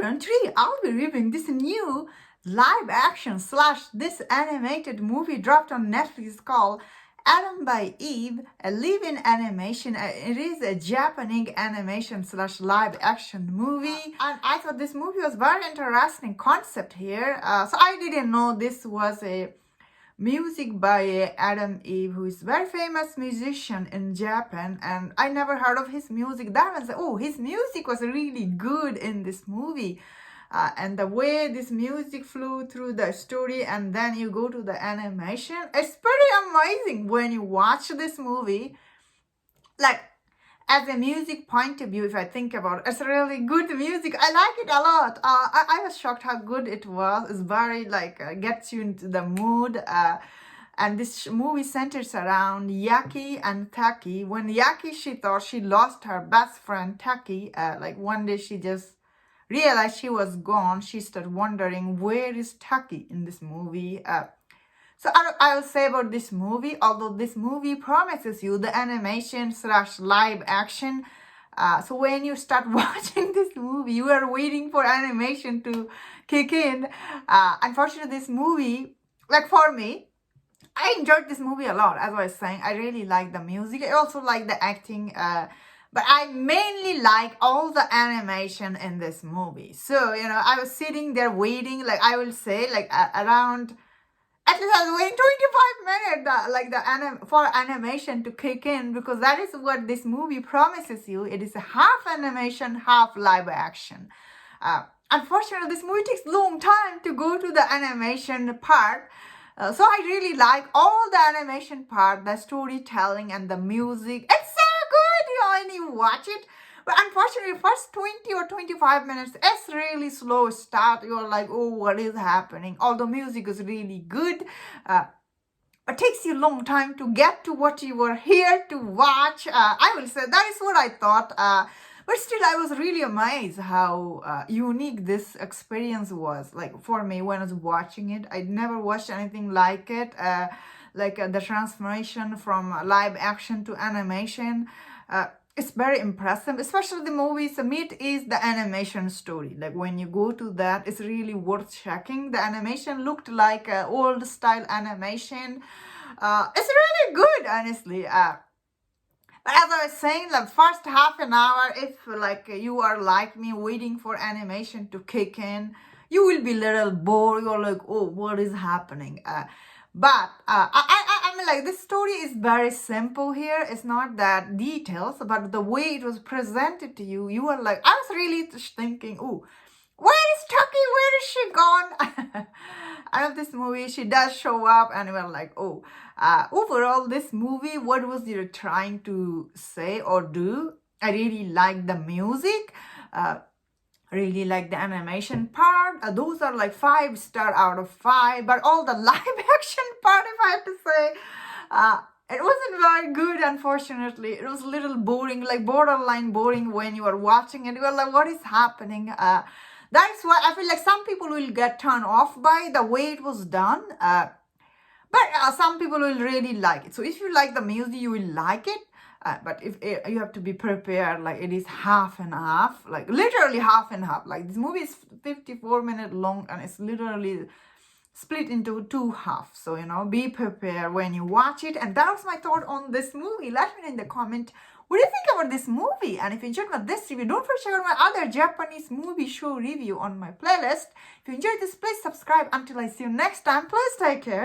And today I'll be reviewing this new live action / this animated movie dropped on Netflix called Adam by Eve, a live-in animation. It is a Japanese animation / live action movie. And I thought this movie was very interesting concept here. So I didn't know this was a music by Adam Eve, who is very famous musician in Japan, and I never heard of his music. That was, oh, his music was really good in this movie. And the way this music flew through the story, and then you go to the animation, it's pretty amazing when you watch this movie. Like, as a music point of view, if I think about it, it's really good music. I like it a lot. I was shocked how good it was. It's very gets you into the mood. And this movie centers around Yaki and Taki. When Yaki, she thought she lost her best friend Taki. One day she just realized she was gone. She started wondering, where is Taki in this movie? So I will say about this movie, although this movie promises you the animation / live action. So when you start watching this movie, you are waiting for animation to kick in. Unfortunately, this movie, for me, I enjoyed this movie a lot. As I was saying, I really like the music. I also like the acting. But I mainly like all the animation in this movie. So, I was sitting there waiting, I will say, around... At least I was waiting 25 minutes for animation to kick in, because that is what this movie promises you. It is a half animation, half live action. Unfortunately, this movie takes a long time to go to the animation part. So I really like all the animation part, the storytelling and the music. It's so good, when you watch it. But unfortunately, first 20 or 25 minutes, it's really slow start. You're like, oh, what is happening? Although music is really good, it takes you a long time to get to what you were here to watch. I will say that is what I thought. But still, I was really amazed how unique this experience was. For me, when I was watching it, I'd never watched anything like it. The transformation from live action to animation. It's very impressive, especially the movie's meat is the animation story. When you go to that, it's really worth checking. The animation looked like old style animation. It's really good, honestly. But as I was saying, first half an hour, if you are like me waiting for animation to kick in, you will be a little bored. You're like, oh, what is happening? But I mean, this story is very simple here. It's not that details, but the way it was presented to you, you were like, I was really thinking, oh, where is Tucky? Where is she gone? I love this movie. She does show up, and we're like, oh. Overall, this movie, what was you trying to say or do? I really like the music. Really like the animation part. Those are 5-star out of 5. But all the live action part, if I have to say, it wasn't very good, unfortunately. It was a little boring, borderline boring when you are watching it. You are like, what is happening? That's why I feel like some people will get turned off by the way it was done. But some people will really like it. So if you like the music, you will like it. But if you have to be prepared, it is half and half, literally half and half. This movie is 54 minutes long, and it's literally split into 2 halves. So, be prepared when you watch it. And that was my thought on this movie. Let me know in the comment, what do you think about this movie? And if you enjoyed this review, don't forget to check out my other Japanese movie show review on my playlist. If you enjoyed this, please subscribe. Until I see you next time, please take care.